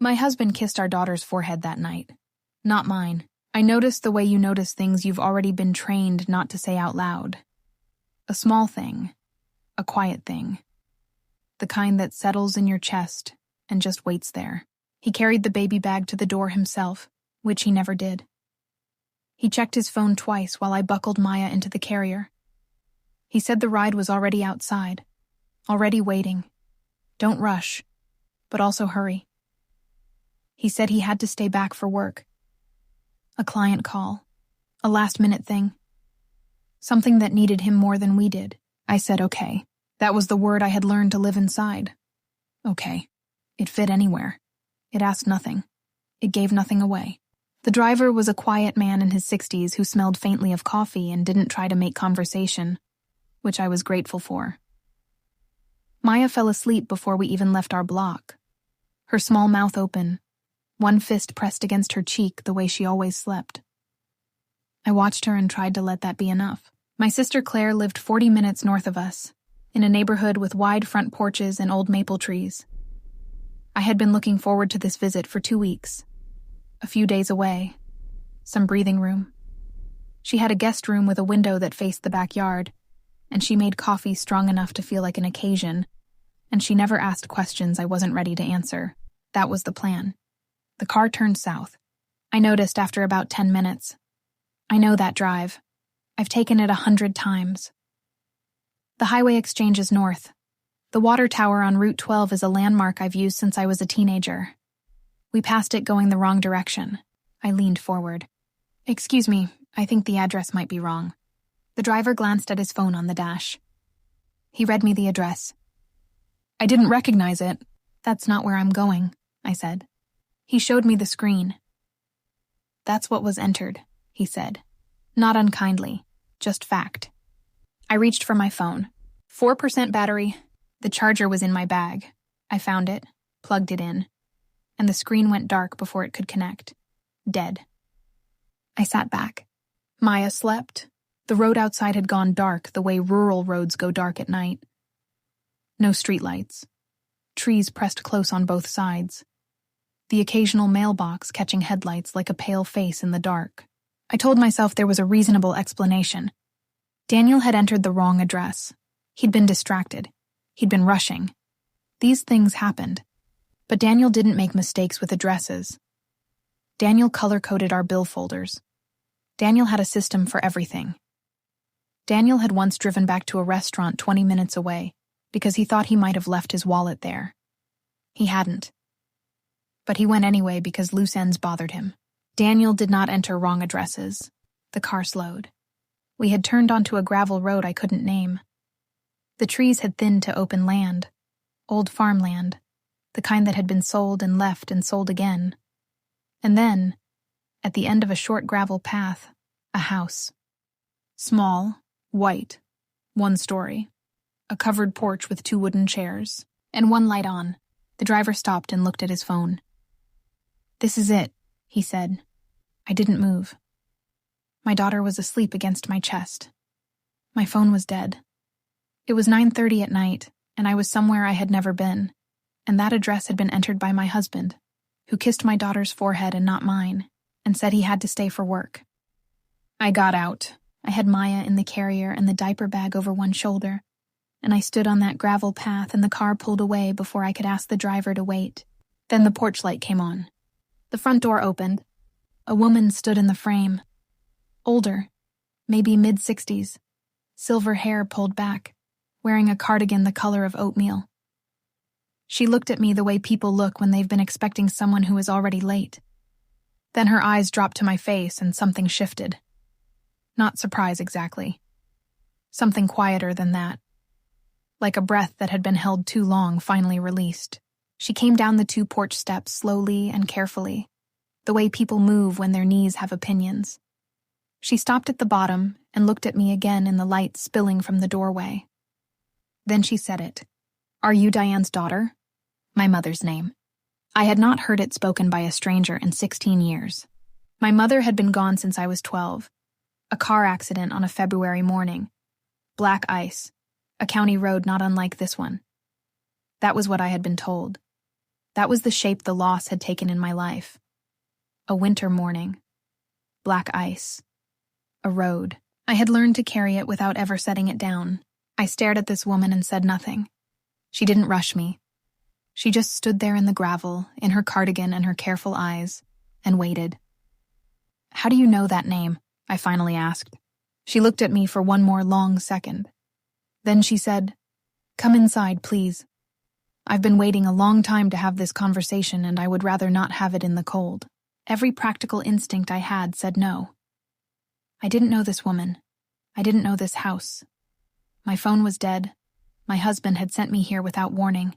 My husband kissed our daughter's forehead that night. Not mine. I noticed the way you notice things you've already been trained not to say out loud. A small thing. A quiet thing. The kind that settles in your chest and just waits there. He carried the baby bag to the door himself, which he never did. He checked his phone twice while I buckled Maya into the carrier. He said the ride was already outside, already waiting. Don't rush, but also hurry. He said he had to stay back for work. A client call. A last-minute thing. Something that needed him more than we did. I said okay. That was the word I had learned to live inside. Okay. It fit anywhere. It asked nothing. It gave nothing away. The driver was a quiet man in his 60s who smelled faintly of coffee and didn't try to make conversation, which I was grateful for. Maya fell asleep before we even left our block. Her small mouth open, one fist pressed against her cheek the way she always slept. I watched her and tried to let that be enough. My sister Claire lived 40 minutes north of us, in a neighborhood with wide front porches and old maple trees. I had been looking forward to this visit for 2 weeks. A few days away. Some breathing room. She had a guest room with a window that faced the backyard, and she made coffee strong enough to feel like an occasion, and she never asked questions I wasn't ready to answer. That was the plan. The car turned south. I noticed after about 10 minutes. I know that drive. I've taken it 100 times. The highway exchanges north. The water tower on Route 12 is a landmark I've used since I was a teenager. We passed it going the wrong direction. I leaned forward. Excuse me, I think the address might be wrong. The driver glanced at his phone on the dash. He read me the address. I didn't recognize it. That's not where I'm going, I said. He showed me the screen. That's what was entered, he said. Not unkindly, just fact. I reached for my phone. 4% battery. The charger was in my bag. I found it, plugged it in, and the screen went dark before it could connect. Dead. I sat back. Maya slept. The road outside had gone dark the way rural roads go dark at night. No streetlights. Trees pressed close on both sides. The occasional mailbox catching headlights like a pale face in the dark. I told myself there was a reasonable explanation. Daniel had entered the wrong address. He'd been distracted. He'd been rushing. These things happened. But Daniel didn't make mistakes with addresses. Daniel color-coded our bill folders. Daniel had a system for everything. Daniel had once driven back to a restaurant 20 minutes away because he thought he might have left his wallet there. He hadn't. But he went anyway because loose ends bothered him. Daniel did not enter wrong addresses. The car slowed. We had turned onto a gravel road I couldn't name. The trees had thinned to open land, old farmland, the kind that had been sold and left and sold again. And then, at the end of a short gravel path, a house. Small, white, 1 story. A covered porch with 2 wooden chairs, and 1 light on. The driver stopped and looked at his phone. "This is it," he said. I didn't move. My daughter was asleep against my chest. My phone was dead. It was 9:30 at night, and I was somewhere I had never been, and that address had been entered by my husband, who kissed my daughter's forehead and not mine, and said he had to stay for work. I got out. I had Maya in the carrier and the diaper bag over one shoulder, and I stood on that gravel path and the car pulled away before I could ask the driver to wait. Then the porch light came on. The front door opened. A woman stood in the frame. Older, maybe mid-60s, silver hair pulled back, wearing a cardigan the color of oatmeal. She looked at me the way people look when they've been expecting someone who is already late. Then her eyes dropped to my face and something shifted. Not surprise exactly. Something quieter than that. Like a breath that had been held too long finally released. She came down the 2 porch steps slowly and carefully, the way people move when their knees have opinions. She stopped at the bottom and looked at me again in the light spilling from the doorway. Then she said it. "Are you Diane's daughter?" My mother's name. I had not heard it spoken by a stranger in 16 years. My mother had been gone since I was 12. A car accident on a February morning. Black ice. A county road not unlike this one. That was what I had been told. That was the shape the loss had taken in my life. A winter morning. Black ice. A road. I had learned to carry it without ever setting it down. I stared at this woman and said nothing. She didn't rush me. She just stood there in the gravel, in her cardigan and her careful eyes, and waited. "How do you know that name?" I finally asked. She looked at me for one more long second. Then she said, "Come inside, please. I've been waiting a long time to have this conversation, and I would rather not have it in the cold." Every practical instinct I had said no. I didn't know this woman. I didn't know this house. My phone was dead. My husband had sent me here without warning,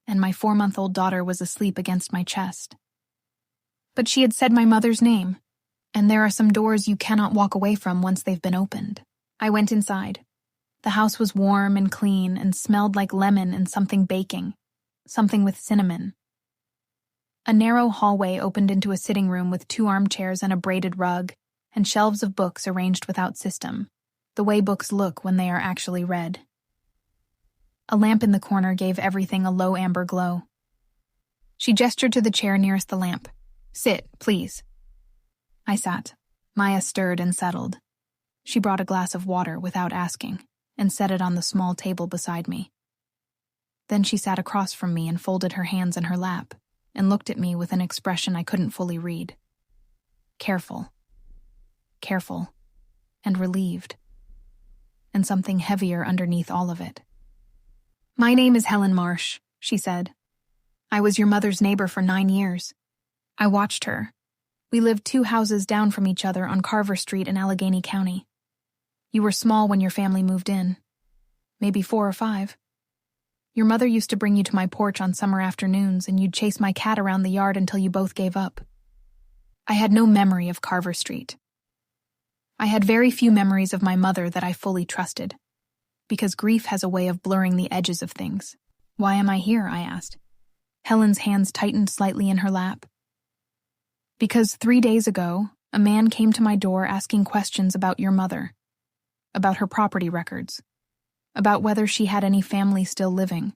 and my 4-month-old daughter was asleep against my chest. But she had said my mother's name, and there are some doors you cannot walk away from once they've been opened. I went inside. The house was warm and clean and smelled like lemon and something baking, something with cinnamon. A narrow hallway opened into a sitting room with 2 armchairs and a braided rug, and shelves of books arranged without system, the way books look when they are actually read. A lamp in the corner gave everything a low amber glow. She gestured to the chair nearest the lamp. "Sit, please." I sat. Maya stirred and settled. She brought a glass of water without asking, and set it on the small table beside me. Then she sat across from me and folded her hands in her lap, and looked at me with an expression I couldn't fully read. Careful, and relieved, and something heavier underneath all of it. "My name is Helen Marsh," she said. "I was your mother's neighbor for 9 years. I watched her. We lived 2 houses down from each other on Carver Street in Allegheny County. You were small when your family moved in. Maybe 4 or 5. Your mother used to bring you to my porch on summer afternoons, and you'd chase my cat around the yard until you both gave up. I had no memory of Carver Street. I had very few memories of my mother that I fully trusted, because grief has a way of blurring the edges of things. "Why am I here?" I asked. Helen's hands tightened slightly in her lap. "Because 3 days ago, a man came to my door asking questions about your mother, about her property records, about whether she had any family still living."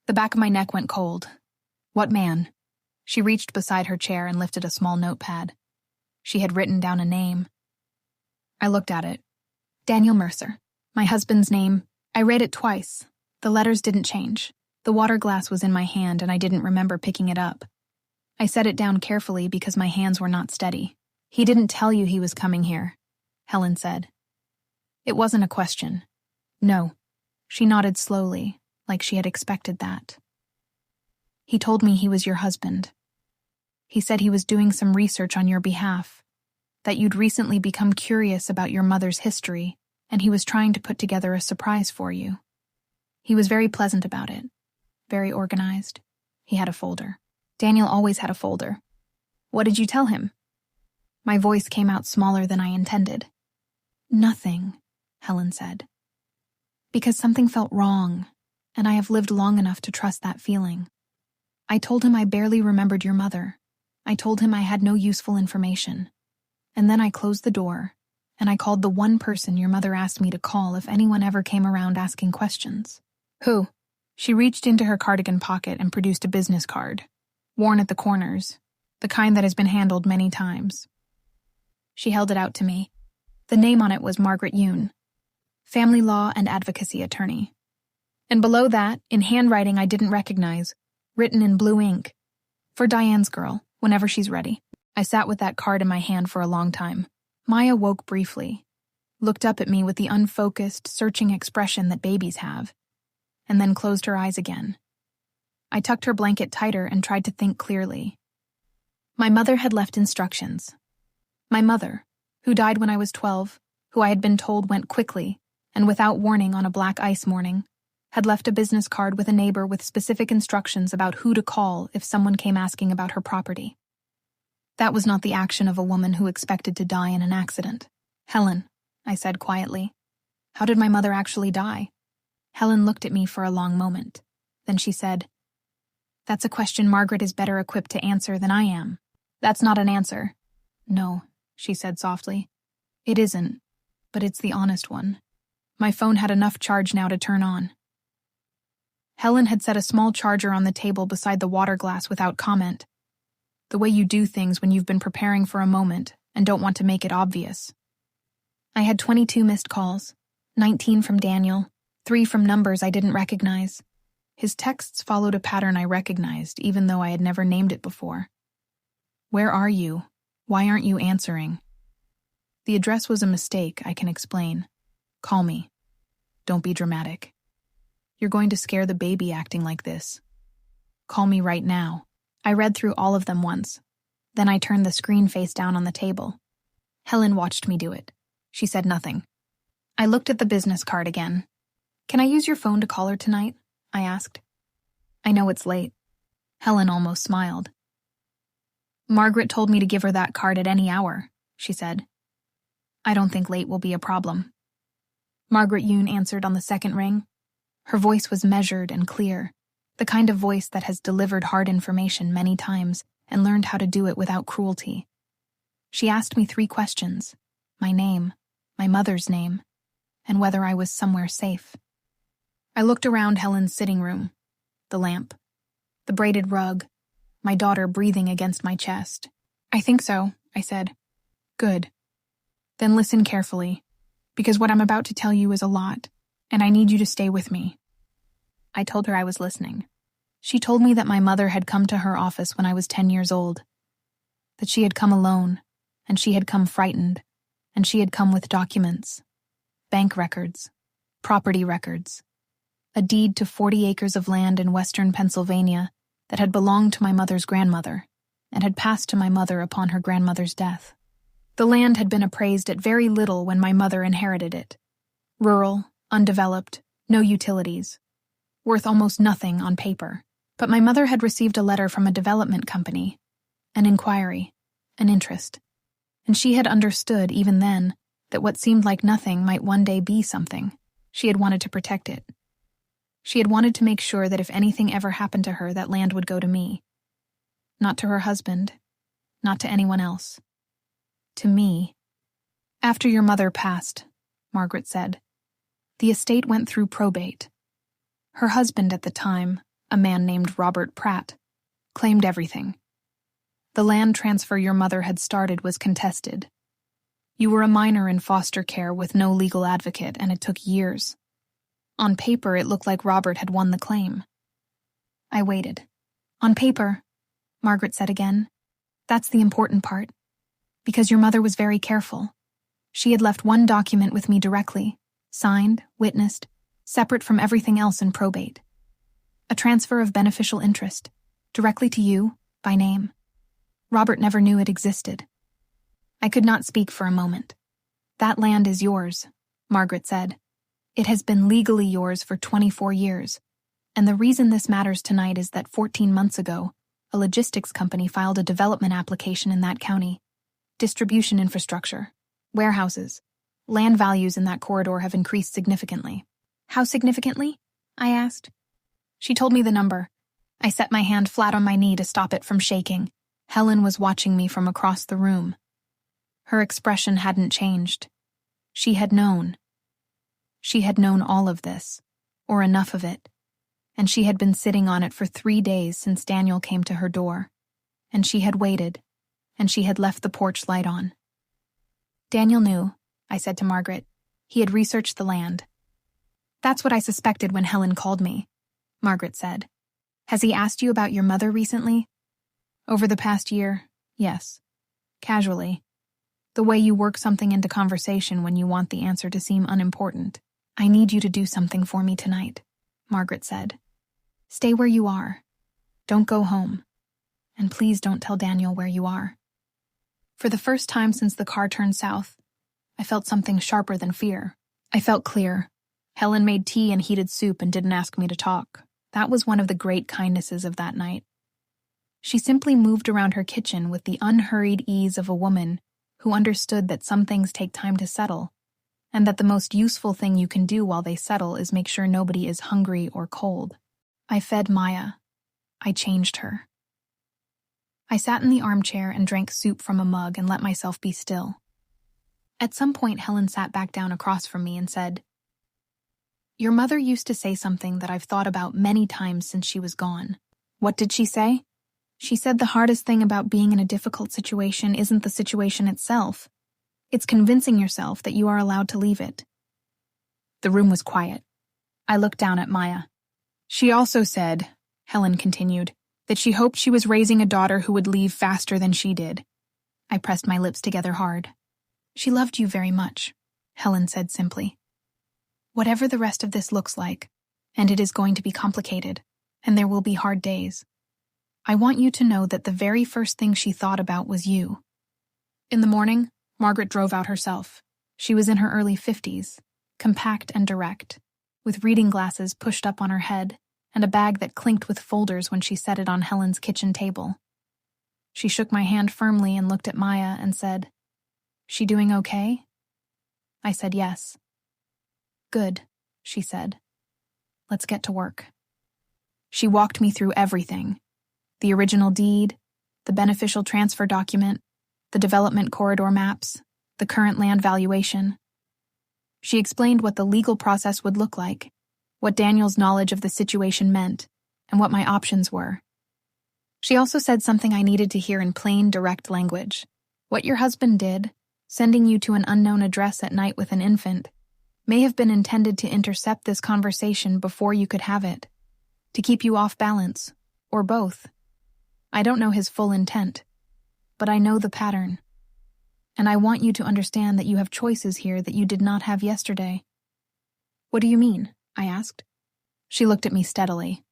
The back of my neck went cold. "What man?" She reached beside her chair and lifted a small notepad. She had written down a name. I looked at it. "Daniel Mercer. My husband's name. I read it twice. The letters didn't change. The water glass was in my hand and I didn't remember picking it up. I set it down carefully because my hands were not steady. He didn't tell you he was coming here," Helen said. It wasn't a question. No. She nodded slowly, like she had expected that. "He told me he was your husband. He said he was doing some research on your behalf, that you'd recently become curious about your mother's history, and he was trying to put together a surprise for you. He was very pleasant about it, very organized. He had a folder. Daniel always had a folder. What did you tell him?" My voice came out smaller than I intended. "Nothing," Helen said. "Because something felt wrong, and I have lived long enough to trust that feeling. I told him I barely remembered your mother. I told him I had no useful information. And then I closed the door, and I called the one person your mother asked me to call if anyone ever came around asking questions." "Who?" She reached into her cardigan pocket and produced a business card, worn at the corners, the kind that has been handled many times. She held it out to me. The name on it was Margaret Yoon, family law and advocacy attorney. And below that, in handwriting I didn't recognize, written in blue ink, "For Diane's girl, whenever she's ready." I sat with that card in my hand for a long time. Maya woke briefly, looked up at me with the unfocused, searching expression that babies have, and then closed her eyes again. I tucked her blanket tighter and tried to think clearly. My mother had left instructions. My mother, who died when I was 12, who I had been told went quickly and without warning on a black ice morning, had left a business card with a neighbor with specific instructions about who to call if someone came asking about her property. That was not the action of a woman who expected to die in an accident. "Helen," I said quietly, "how did my mother actually die?" Helen looked at me for a long moment. Then she said, "That's a question Margaret is better equipped to answer than I am." "That's not an answer." "No," she said softly. "It isn't, but it's the honest one. My phone had enough charge now to turn on." Helen had set a small charger on the table beside the water glass without comment. The way you do things when you've been preparing for a moment and don't want to make it obvious. I had 22 missed calls, 19 from Daniel, 3 from numbers I didn't recognize. His texts followed a pattern I recognized, even though I had never named it before. Where are you? Why aren't you answering? The address was a mistake, I can explain. Call me. Don't be dramatic. You're going to scare the baby acting like this. Call me right now. I read through all of them once. Then I turned the screen face down on the table. Helen watched me do it. She said nothing. I looked at the business card again. Can I use your phone to call her tonight? I asked. I know it's late. Helen almost smiled. Margaret told me to give her that card at any hour, she said. I don't think late will be a problem. Margaret Yoon answered on the second ring. Her voice was measured and clear, the kind of voice that has delivered hard information many times and learned how to do it without cruelty. She asked me 3 questions: my name, my mother's name, and whether I was somewhere safe. I looked around Helen's sitting room, the lamp, the braided rug, my daughter breathing against my chest. I think so, I said. Good. Then listen carefully, because what I'm about to tell you is a lot, and I need you to stay with me. I told her I was listening. She told me that my mother had come to her office when I was 10 years old, that she had come alone, and she had come frightened, and she had come with documents, bank records, property records, a deed to 40 acres of land in western Pennsylvania that had belonged to my mother's grandmother and had passed to my mother upon her grandmother's death. The land had been appraised at very little when my mother inherited it. Rural, undeveloped, no utilities, worth almost nothing on paper. But my mother had received a letter from a development company, an inquiry, an interest, and she had understood even then that what seemed like nothing might one day be something. She had wanted to protect it. She had wanted to make sure that if anything ever happened to her, that land would go to me. Not to her husband, not to anyone else. To me. After your mother passed, Margaret said, the estate went through probate. Her husband at the time, a man named Robert Pratt, claimed everything. The land transfer your mother had started was contested. You were a minor in foster care with no legal advocate, and it took years. On paper, it looked like Robert had won the claim. I waited. On paper, Margaret said again. That's the important part. Because your mother was very careful. She had left one document with me directly, signed, witnessed, separate from everything else in probate. A transfer of beneficial interest, directly to you, by name. Robert never knew it existed. I could not speak for a moment. That land is yours, Margaret said. It has been legally yours for 24 years, and the reason this matters tonight is that 14 months ago, a logistics company filed a development application in that county. Distribution infrastructure, warehouses, land values in that corridor have increased significantly. How significantly? I asked. She told me the number. I set my hand flat on my knee to stop it from shaking. Helen was watching me from across the room. Her expression hadn't changed. She had known. She had known all of this, or enough of it, and she had been sitting on it for 3 days since Daniel came to her door, and she had waited, and she had left the porch light on. Daniel knew, I said to Margaret. He had researched the land. That's what I suspected when Helen called me, Margaret said. Has he asked you about your mother recently? Over the past year, yes. Casually. The way you work something into conversation when you want the answer to seem unimportant. I need you to do something for me tonight, Margaret said. Stay where you are. Don't go home. And please don't tell Daniel where you are. For the first time since the car turned south, I felt something sharper than fear. I felt clear. Helen made tea and heated soup and didn't ask me to talk. That was one of the great kindnesses of that night. She simply moved around her kitchen with the unhurried ease of a woman who understood that some things take time to settle, and that the most useful thing you can do while they settle is make sure nobody is hungry or cold. I fed Maya. I changed her. I sat in the armchair and drank soup from a mug and let myself be still. At some point, Helen sat back down across from me and said, Your mother used to say something that I've thought about many times since she was gone. What did she say? She said the hardest thing about being in a difficult situation isn't the situation itself. It's convincing yourself that you are allowed to leave it. The room was quiet. I looked down at Maya. She also said, Helen continued, that she hoped she was raising a daughter who would leave faster than she did. I pressed my lips together hard. She loved you very much, Helen said simply. Whatever the rest of this looks like, and it is going to be complicated, and there will be hard days, I want you to know that the very first thing she thought about was you. In the morning, Margaret drove out herself. She was in her early 50s, compact and direct, with reading glasses pushed up on her head and a bag that clinked with folders when she set it on Helen's kitchen table. She shook my hand firmly and looked at Maya and said, "She doing okay?" I said yes. "Good," she said. "Let's get to work." She walked me through everything. The original deed, the beneficial transfer document, the development corridor maps, the current land valuation. She explained what the legal process would look like, what Daniel's knowledge of the situation meant, and what my options were. She also said something I needed to hear in plain, direct language. What your husband did, sending you to an unknown address at night with an infant, may have been intended to intercept this conversation before you could have it, to keep you off balance, or both. I don't know his full intent, but I know the pattern. And I want you to understand that you have choices here that you did not have yesterday. What do you mean? I asked. She looked at me steadily.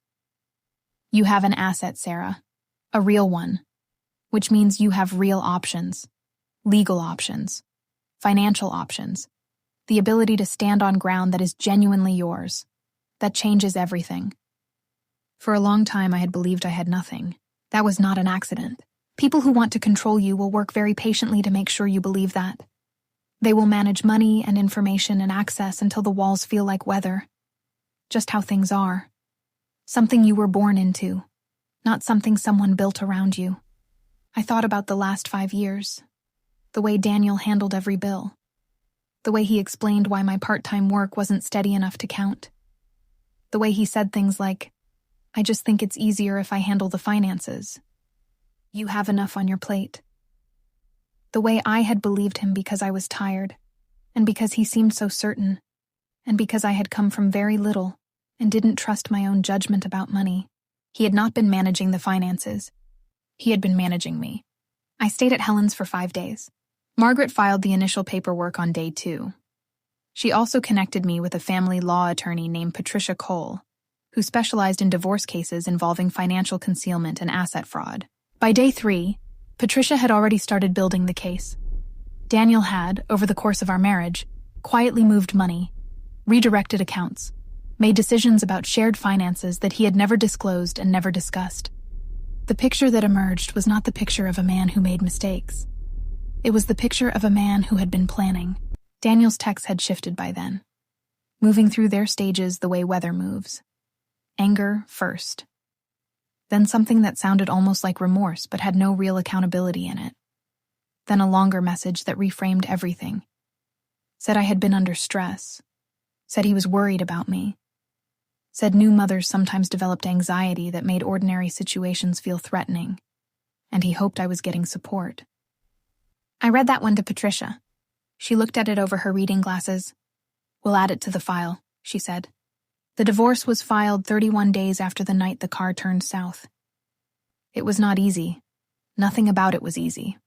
You have an asset, Sara. A real one. Which means you have real options. Legal options. Financial options. The ability to stand on ground that is genuinely yours. That changes everything. For a long time I had believed I had nothing. That was not an accident. People who want to control you will work very patiently to make sure you believe that. They will manage money and information and access until the walls feel like weather. Just how things are. Something you were born into, not something someone built around you. I thought about the last 5 years. The way Daniel handled every bill. The way he explained why my part-time work wasn't steady enough to count. The way he said things like, "I just think it's easier if I handle the finances. You have enough on your plate." The way I had believed him because I was tired, and because he seemed so certain, and because I had come from very little and didn't trust my own judgment about money. He had not been managing the finances. He had been managing me. I stayed at Helen's for 5 days. Margaret filed the initial paperwork on day 2. She also connected me with a family law attorney named Patricia Cole, who specialized in divorce cases involving financial concealment and asset fraud. By day 3, Patricia had already started building the case. Daniel had, over the course of our marriage, quietly moved money, redirected accounts, made decisions about shared finances that he had never disclosed and never discussed. The picture that emerged was not the picture of a man who made mistakes. It was the picture of a man who had been planning. Daniel's texts had shifted by then, moving through their stages the way weather moves. Anger first. Then something that sounded almost like remorse but had no real accountability in it. Then a longer message that reframed everything. Said I had been under stress. Said he was worried about me. Said new mothers sometimes developed anxiety that made ordinary situations feel threatening. And he hoped I was getting support. I read that one to Patricia. She looked at it over her reading glasses. "We'll add it to the file," she said. The divorce was filed 31 days after the night the car turned south. It was not easy. Nothing about it was easy.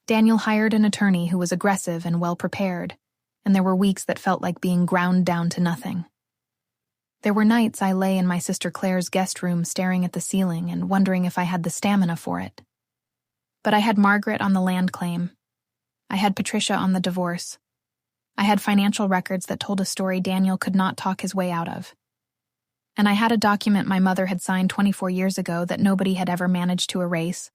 Daniel hired an attorney who was aggressive and well-prepared, and there were weeks that felt like being ground down to nothing. There were nights I lay in my sister Claire's guest room staring at the ceiling and wondering if I had the stamina for it. But I had Margaret on the land claim. I had Patricia on the divorce. I had financial records that told a story Daniel could not talk his way out of. And I had a document my mother had signed 24 years ago that nobody had ever managed to erase.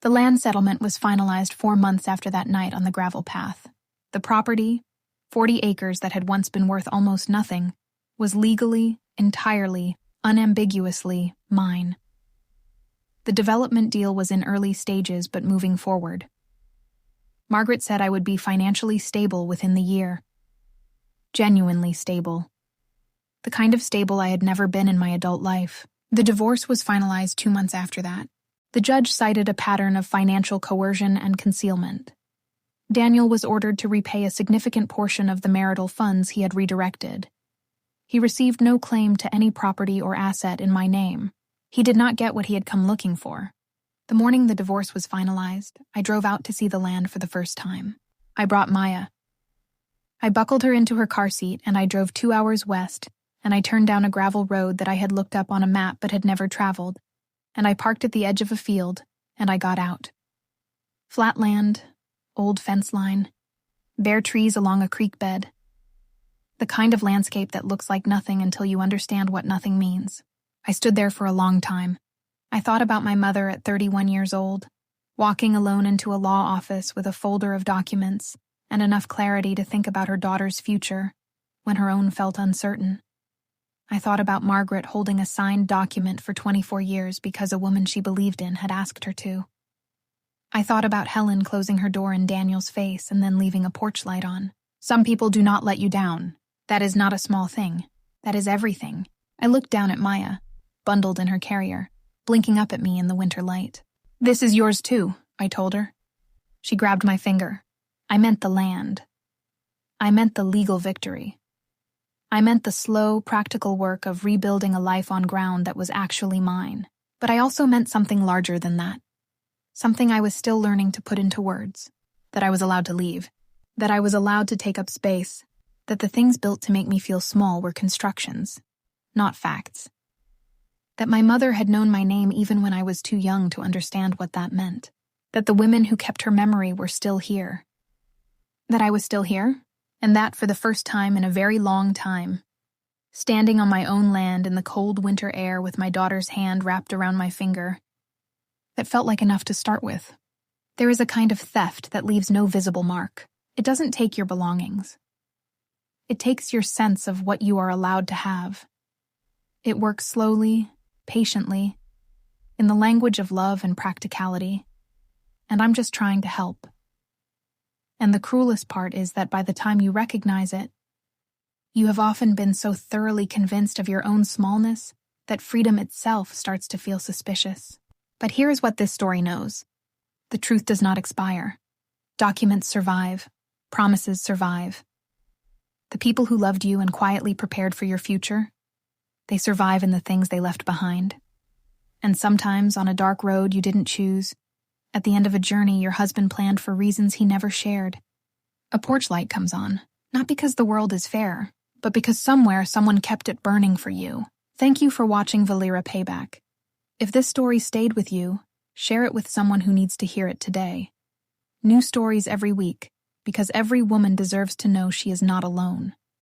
The land settlement was finalized 4 months after that night on the gravel path. The property, 40 acres that had once been worth almost nothing, was legally, entirely, unambiguously mine. The development deal was in early stages but moving forward. Margaret said I would be financially stable within the year. Genuinely stable, the kind of stable I had never been in my adult life. The divorce was finalized 2 months after that. The judge cited a pattern of financial coercion and concealment. Daniel was ordered to repay a significant portion of the marital funds he had redirected. He received no claim to any property or asset in my name. He did not get what he had come looking for. The morning the divorce was finalized, I drove out to see the land for the first time. I brought Maya. I buckled her into her car seat and I drove 2 hours west, and I turned down a gravel road that I had looked up on a map but had never traveled, and I parked at the edge of a field, and I got out. Flat land, old fence line, bare trees along a creek bed. The kind of landscape that looks like nothing until you understand what nothing means. I stood there for a long time. I thought about my mother at 31 years old, walking alone into a law office with a folder of documents and enough clarity to think about her daughter's future when her own felt uncertain. I thought about Margaret holding a signed document for 24 years because a woman she believed in had asked her to. I thought about Helen closing her door in Daniel's face and then leaving a porch light on. Some people do not let you down. That is not a small thing. That is everything. I looked down at Maya, bundled in her carrier, blinking up at me in the winter light. This is yours too, I told her. She grabbed my finger. I meant the land. I meant the legal victory. I meant the slow, practical work of rebuilding a life on ground that was actually mine. But I also meant something larger than that. Something I was still learning to put into words. That I was allowed to leave. That I was allowed to take up space. That the things built to make me feel small were constructions, not facts. That my mother had known my name even when I was too young to understand what that meant. That the women who kept her memory were still here. That I was still here, and that for the first time in a very long time, standing on my own land in the cold winter air with my daughter's hand wrapped around my finger, that felt like enough to start with. There is a kind of theft that leaves no visible mark. It doesn't take your belongings. It takes your sense of what you are allowed to have. It works slowly, patiently, in the language of love and practicality, and I'm just trying to help. And the cruelest part is that by the time you recognize it, you have often been so thoroughly convinced of your own smallness that freedom itself starts to feel suspicious. But here's what this story knows. The truth does not expire. Documents survive. Promises survive. The people who loved you and quietly prepared for your future, they survive in the things they left behind. And sometimes, on a dark road you didn't choose, at the end of a journey your husband planned for reasons he never shared, a porch light comes on, not because the world is fair, but because somewhere someone kept it burning for you. Thank you for watching Velyra Payback. If this story stayed with you, share it with someone who needs to hear it today. New stories every week, because every woman deserves to know she is not alone.